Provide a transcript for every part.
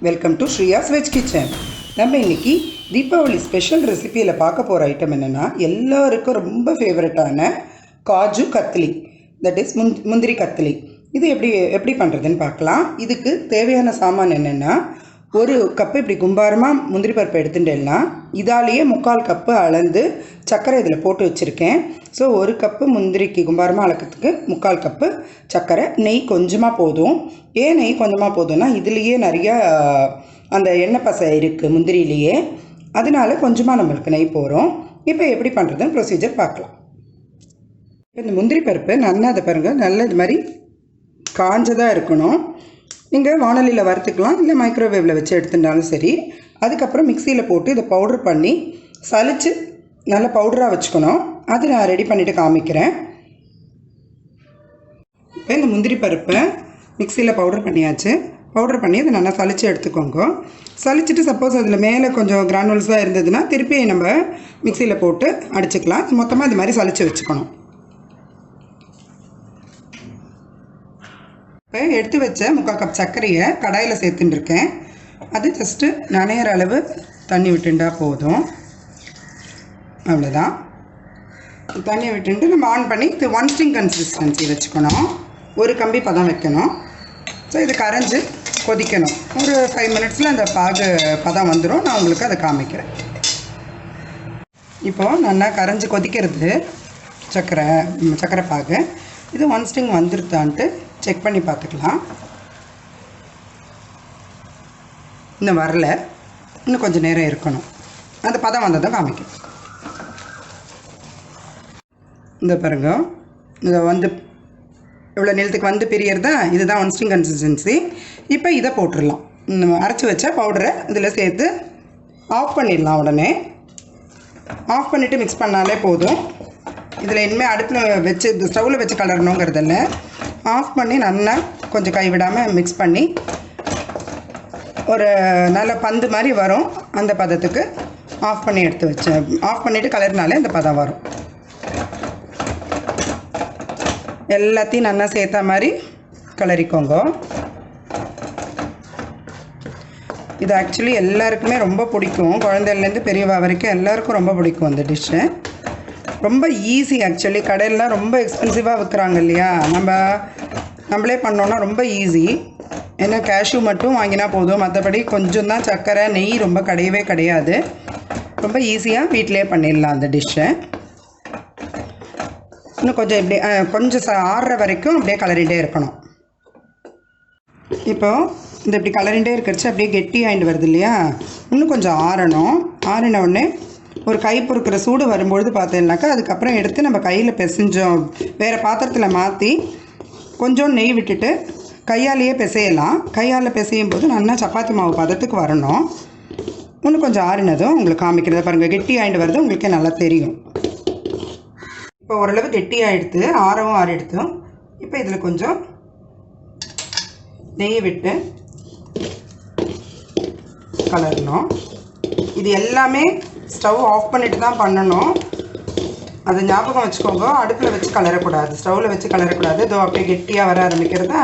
Welcome to Sriyas veg kitchen. நம்ம இன்றைக்கி Deepavali special ரெசிபியில் பார்க்க போகிற ஐட்டம் என்னென்னா, எல்லாருக்கும் ரொம்ப ஃபேவரட்டான காஜு கத்லி, தட் இஸ் முந்திரி கத்லி. இது எப்படி பண்ணுறதுன்னு பார்க்கலாம். இதுக்கு தேவையான சாமான் என்னென்னா, ஒரு கப்பு இப்படி கும்பாரமாக முந்திரி பருப்பு எடுத்துட்டேன்னா இதாலேயே 3/4 கப்பு அளந்து சர்க்கரை இதில் போட்டு வச்சுருக்கேன். ஸோ ஒரு கப்பு முந்திரிக்கு கும்பாரமாக அளக்கிறதுக்கு 3/4 கப்பு சர்க்கரை. நெய் கொஞ்சமாக போதும். ஏன் நெய் கொஞ்சமாக போதும்னா, இதுலேயே நிறையா அந்த எண்ணெய் பசை இருக்குது முந்திரிலேயே, அதனால கொஞ்சமாக நம்மளுக்கு நெய் போகிறோம். இப்போ எப்படி பண்ணுறதுன்னு ப்ரொசீஜர் பார்க்கலாம். இப்போ இந்த முந்திரி பருப்பு நல்லா அதை பாருங்கள், நல்ல இது மாதிரி காஞ்சதாக இருக்கணும். நீங்கள் வானலியில் வறுத்துக்கலாம், இல்லை மைக்ரோவேவில் வச்சு எடுத்துட்டாலும் சரி. அதுக்கப்புறம் மிக்சியில் போட்டு இதை பவுட்ரு பண்ணி சலித்து நல்லா பவுடராக வச்சுக்கணும். அது நான் ரெடி பண்ணிவிட்டு காமிக்கிறேன். இப்போ இந்த முந்திரி பருப்பை மிக்சியில் பவுட்ரு பண்ணியாச்சு. பவுட்ரு பண்ணி அதை நல்லா சலித்து எடுத்துக்கோங்க. சலிச்சுட்டு சப்போஸ் அதில் மேலே கொஞ்சம் கிரானுவல்ஸாக இருந்ததுன்னா திருப்பி நம்ம மிக்சியில் போட்டு அடிச்சுக்கலாம். மொத்தமாக இது மாதிரி சலித்து வச்சுக்கணும். இப்போ எடுத்து வச்ச 3/4 கப் சர்க்கரையை கடாயில் சேர்த்துட்டுருக்கேன். அது ஜஸ்ட்டு நனையிற அளவு தண்ணி விட்டுண்டா போதும். அவ்வளோதான். தண்ணி விட்டுட்டு நம்ம ஆன் பண்ணி இது 1 ஸ்டிங் கன்சிஸ்டன்சி வச்சுக்கணும். ஒரு கம்பி பதம் வைக்கணும். ஸோ இது கரைஞ்சி கொதிக்கணும். ஒரு 5 மினிட்ஸில் அந்த பதம் வந்துடும். நான் உங்களுக்கு அதை காமிக்கிறேன். இப்போது நல்லா கரைஞ்சி கொதிக்கிறது சர்க்கரை பாகு. இது 1 ஸ்டிங் வந்துருதான்ட்டு செக் பண்ணி பார்த்துக்கலாம். இன்னும் வரல, இன்னும் கொஞ்சம் நேரம் இருக்கணும். அந்த பதம் வந்ததும் காமிக்கும். இந்த பாருங்க, இதை வந்து இவ்வளோ நிலத்துக்கு வந்து பிரியறதா, இதுதான் 1 ஸ்டிங் கன்சிஸ்டன்சி. இப்போ இதை போட்டுடலாம். அரைச்சி வச்ச பவுடரை இதில் சேர்த்து ஆஃப் பண்ணிடலாம். உடனே ஆஃப் பண்ணிவிட்டு மிக்ஸ் பண்ணாலே போதும். இதில் இனிமேல் அடுப்பில் வச்சு ஸ்டவ்வில் வச்சு கலரணுங்கிறதில்ல. ஆஃப் பண்ணி நல்லா கொஞ்சம் கைவிடாமல் மிக்ஸ் பண்ணி ஒரு நல்ல பந்து மாதிரி வரும். அந்த பதத்துக்கு ஆஃப் பண்ணி எடுத்து வச்சேன். ஆஃப் பண்ணிவிட்டு கலர்னாலே அந்த பதம் வரும். எல்லாத்தையும் நல்லா சேர்த்தா மாதிரி கலரிக்கோங்க. இது ஆக்சுவலி எல்லாருக்குமே ரொம்ப பிடிக்கும். குழந்தைலேருந்து பெரியவா வரைக்கும் எல்லாருக்கும் ரொம்ப பிடிக்கும் அந்த டிஷ்ஷு. ரொம்ப ஈஸி. ஆக்சுவலி கடையிலலாம் ரொம்ப எக்ஸ்பென்சிவாக விற்கிறாங்க இல்லையா, நம்மளே பண்ணோன்னா ரொம்ப ஈஸி. ஏன்னா கேஷ்யூ மட்டும் வாங்கினா போதும், மற்றபடி கொஞ்சம் தான் சர்க்கரை நெய் ரொம்ப கிடையாது. ரொம்ப ஈஸியாக வீட்டிலே பண்ணிடலாம் அந்த டிஷ்ஷை. இன்னும் கொஞ்சம் இப்படி கொஞ்சம் ஆறுற வரைக்கும் அப்படியே கலரிகிட்டே இருக்கணும். இப்போது இந்த இப்படி கலரிகிட்டே இருக்கிறச்சு அப்படியே கெட்டி ஆகிட்டு வருது இல்லையா, இன்னும் கொஞ்சம் ஆறணும். ஆறின உடனே ஒரு கை பொறுக்கிற சூடு வரும்பொழுது பார்த்தீங்கன்னாக்கா அதுக்கப்புறம் எடுத்து நம்ம கையில் பிசைஞ்சோம் வேறு பாத்திரத்தில் மாற்றி கொஞ்சம் நெய் விட்டுட்டு கையாலேயே பிசையலாம். கையால் பிசையும் போது நல்லா சப்பாத்தி மாவு பதத்துக்கு வரணும். இன்னும் கொஞ்சம் ஆறினதும் உங்களுக்கு காமிக்கிறத பாருங்கள், கெட்டி ஆகிட்டு வருது, உங்களுக்கே நல்லா தெரியும். இப்போ ஓரளவு கெட்டி ஆகிடுது, ஆறிடுத்து. இப்போ இதில் கொஞ்சம் நெய் விட்டு கலரணும். இது எல்லாமே ஸ்டவ் ஆஃப் பண்ணிட்டு தான் பண்ணணும். அதை ஞாபகம் வச்சுக்கோங்க. அடுப்பில் வச்சு கலரக்கூடாது, ஸ்டவ்வில் வச்சு கலரக்கூடாது. இதோ அப்படியே கெட்டியாக வர ஆரம்பிக்கிறதா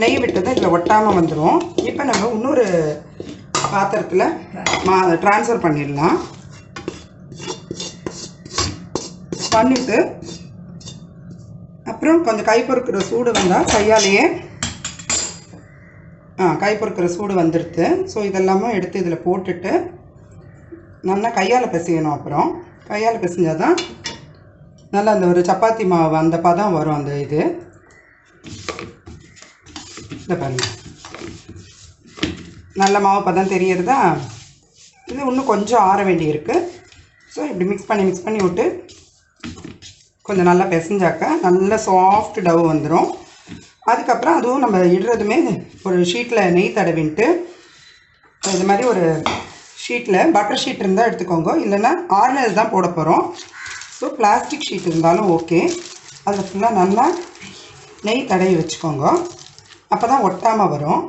நெய் விட்டது இதில் ஒட்டாமல் வந்துடும். இப்போ நம்ம இன்னொரு பாத்திரத்தில் ட்ரான்ஸ்ஃபர் பண்ணிடலாம். பண்ணிவிட்டு அப்புறம் கொஞ்சம் கை பொறுக்கிற சூடு வந்தால் கையாலேயே கை பொறுக்கிற சூடு வந்துடுது. ஸோ இதெல்லாமும் எடுத்து இதில் போட்டுட்டு நல்லா கையால் பிசையணும். அப்புறம் கையால் பிசைஞ்சால் தான் நல்லா அந்த ஒரு சப்பாத்தி மாவு அந்த பதம் வரும். அந்த இதை பாருங்க, நல்ல மாவு பதம் தெரியறதா. இது இன்னும் கொஞ்சம் ஆற வேண்டியிருக்கு. ஸோ இப்படி மிக்ஸ் பண்ணி விட்டு கொஞ்சம் நல்லா பிசைஞ்சாக்கா நல்ல சாஃப்ட் டவ் வந்துடும். அதுக்கப்புறம் அதுவும் நம்ம இடுறதுமே ஒரு ஷீட்டில் நெய் தடவின்ட்டு இது மாதிரி ஒரு ஷீட்டில் பட்டர் ஷீட் இருந்தால் எடுத்துக்கோங்க, இல்லைன்னா ஆர்னஸ் தான் போட போகிறோம். ஸோ பிளாஸ்டிக் ஷீட் இருந்தாலும் ஓகே. அதில் ஃபுல்லாக நல்லா நெய் தடவி வச்சுக்கோங்க. அப்போ தான் ஒட்டாமல் வரும்.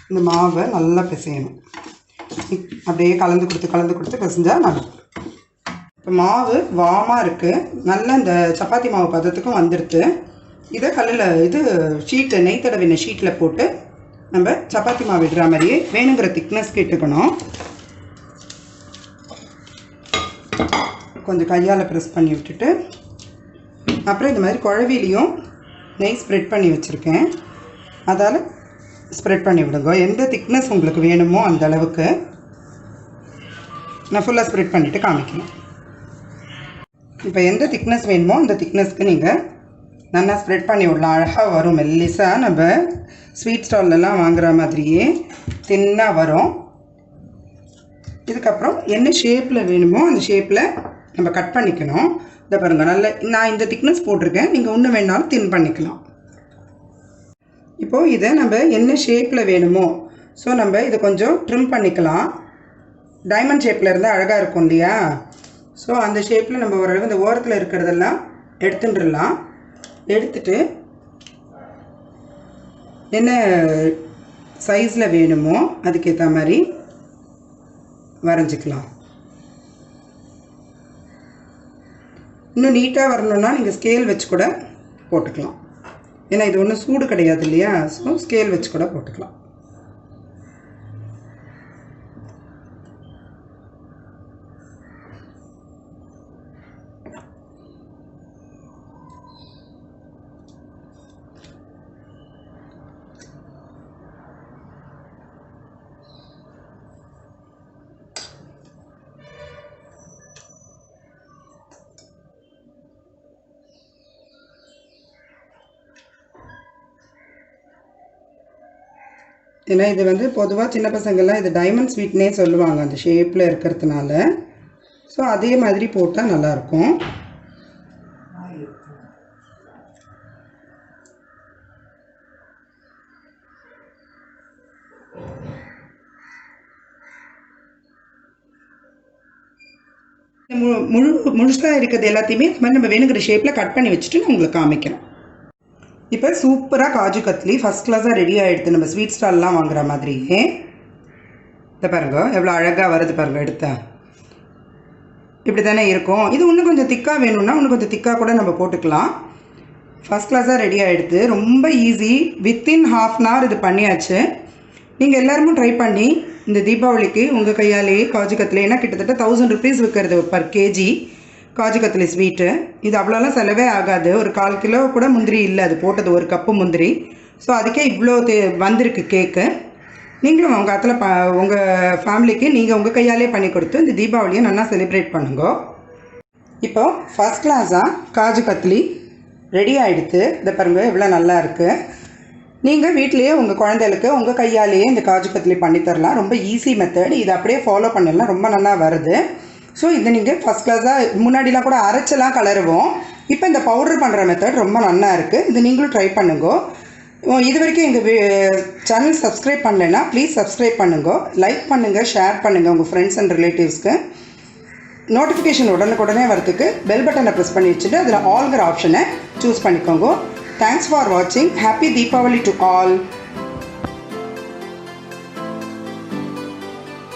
இந்த மாவை நல்லா பிசையணும். அப்படியே கலந்து கொடுத்து பிசைஞ்சால் நல்லா. இப்போ மாவு வாமாக இருக்குது, நல்லா இந்த சப்பாத்தி மாவு பதத்துக்கும் வந்துடுது. இதை ஷீட்டு நெய் தடவின ஷீட்டில் போட்டு நம்ம சப்பாத்தி மாவு இடுற மாதிரியே வேணுங்கிற திக்னஸ்க்கு இட்டுக்கணும். கொஞ்சம் கையால் ப்ரெஸ் பண்ணி விட்டுட்டு அப்புறம் இந்த மாதிரி குழவிலையும் நெய் ஸ்ப்ரெட் பண்ணி வச்சுருக்கேன், அதால் ஸ்ப்ரெட் பண்ணி விடுங்க. எந்த திக்னஸ் உங்களுக்கு வேணுமோ அந்த அளவுக்கு நான் ஃபுல்லாக ஸ்ப்ரெட் பண்ணிவிட்டு காமிக்கிறேன். இப்போ எந்த திக்னஸ் வேணுமோ அந்த திக்னஸ்க்கு நீங்கள் நல்லா ஸ்ப்ரெட் பண்ணி விடலாம். அழகாக வரும், மெல்லிஸாக நம்ம ஸ்வீட் ஸ்டால்லலாம் வாங்குகிற மாதிரியே தின்னாக வரும். இதுக்கப்புறம் என்ன ஷேப்பில் வேணுமோ அந்த ஷேப்பில் நம்ம கட் பண்ணிக்கணும். இதை பாருங்கள், நல்ல நான் இந்த திக்னஸ் போட்டிருக்கேன், நீங்கள் இன்னும் வேணாலும் தின் பண்ணிக்கலாம். இப்போது இதை நம்ம என்ன ஷேப்பில் வேணுமோ நம்ம இதை கொஞ்சம் ட்ரிம் பண்ணிக்கலாம். டைமண்ட் ஷேப்பில் இருந்தால் அழகாக இருக்கும் இல்லையா? அந்த ஷேப்பில் நம்ம ஓரளவு இந்த ஓரத்தில் இருக்கிறதெல்லாம் எடுத்துட்டுலாம். எடுத்துட்டு என்ன சைஸில் வேணுமோ அதுக்கேற்ற மாதிரி வரைஞ்சிக்கலாம். இன்னும் நீட்டாக வரணுன்னா நீங்கள் ஸ்கேல் வச்சு கூட போட்டுக்கலாம். ஏன்னா இது ஒன்றும் சூடு கிடையாது இல்லையா? ஸ்கேல் வச்சு கூட போட்டுக்கலாம். ஏன்னா இது பொதுவாக சின்ன பசங்கள்லாம் இது டைமண்ட் ஸ்வீட்னே சொல்லுவாங்க அந்த ஷேப்பில் இருக்கிறதுனால. அதே மாதிரி போட்டால் நல்லாயிருக்கும். முழுசாக இருக்கிறது எல்லாத்தையுமே இந்த மாதிரி நம்ம வேணுங்கிற ஷேப்பில் கட் பண்ணி வச்சுட்டு நான் உங்களுக்கு காமிக்கிறேன். இப்போ சூப்பராக காஜு கத்லி ஃபஸ்ட் கிளாஸாக ரெடி ஆகிடுது, நம்ம ஸ்வீட் ஸ்டால்லாம் வாங்குகிற மாதிரியே. இதை பாருங்க எவ்வளோ அழகாக வருது பாருங்கள். எடுத்தா இப்படி தானே இருக்கும். இது இன்னும் கொஞ்சம் திக்காக வேணும்னா இன்னும் கொஞ்சம் திக்காக கூட நம்ம போட்டுக்கலாம். ஃபஸ்ட் கிளாஸாக ரெடி ஆகிடுது, ரொம்ப ஈஸி. வித்தின் ½ an hour இது பண்ணியாச்சு. நீங்கள் எல்லாருமே ட்ரை பண்ணி இந்த தீபாவளிக்கு உங்கள் கையாலேயே காஜு கத்லி, ஏன்னா கிட்டத்தட்ட 1000 rupees விற்கிறது per KG kaju katli sweet. இது அவ்வளோலாம் செலவே ஆகாது. ஒரு 1/4 கிலோ கூட முந்திரி இல்லை, அது போட்டது 1 கப்பு முந்திரி. அதுக்கே இவ்வளோ வந்திருக்கு கேக்கு. நீங்களும் உங்கள் இடத்துல உங்கள் ஃபேமிலிக்கு நீங்கள் உங்கள் கையாலே பண்ணி கொடுத்து இந்த தீபாவளியை நல்லா செலிப்ரேட் பண்ணுங்க. இப்போ ஃபஸ்ட் கிளாஸாக காஜு கத்லி ரெடி ஆகிடுது. இதை பாருங்கள் எவ்வளோ நல்லா இருக்குது. நீங்கள் வீட்டிலையே உங்கள் குழந்தைகளுக்கு உங்கள் கையாலேயே இந்த காஜு கத்லி பண்ணித்தரலாம். ரொம்ப ஈஸி மெத்தட். இதை அப்படியே ஃபாலோ பண்ணிடலாம், ரொம்ப நல்லா வருது. இதை நீங்கள் ஃபஸ்ட் கிளாஸாக முன்னாடிலாம் கூட அரைச்செல்லாம் கலருவோம். இப்போ இந்த பவுடர் பண்ணுற மெத்தட் ரொம்ப நல்லா இருக்குது. இது நீங்களும் ட்ரை பண்ணுங்க. இது வரைக்கும் எங்கள் சேனல் சப்ஸ்கிரைப் பண்ணலைன்னா ப்ளீஸ் சப்ஸ்கிரைப் பண்ணுங்க, லைக் பண்ணுங்கள், ஷேர் பண்ணுங்கள் உங்கள் ஃப்ரெண்ட்ஸ் அண்ட் ரிலேட்டிவ்ஸ்க்கு. நோட்டிஃபிகேஷன் உடனுக்குடனே வரதுக்கு பெல் பட்டனை ப்ரெஸ் பண்ணி வச்சுட்டு அதில் ஆல்கிற ஆப்ஷனை சூஸ் பண்ணிக்கோங்க. தேங்க்ஸ் ஃபார் வாட்சிங். Happy Deepavali to all.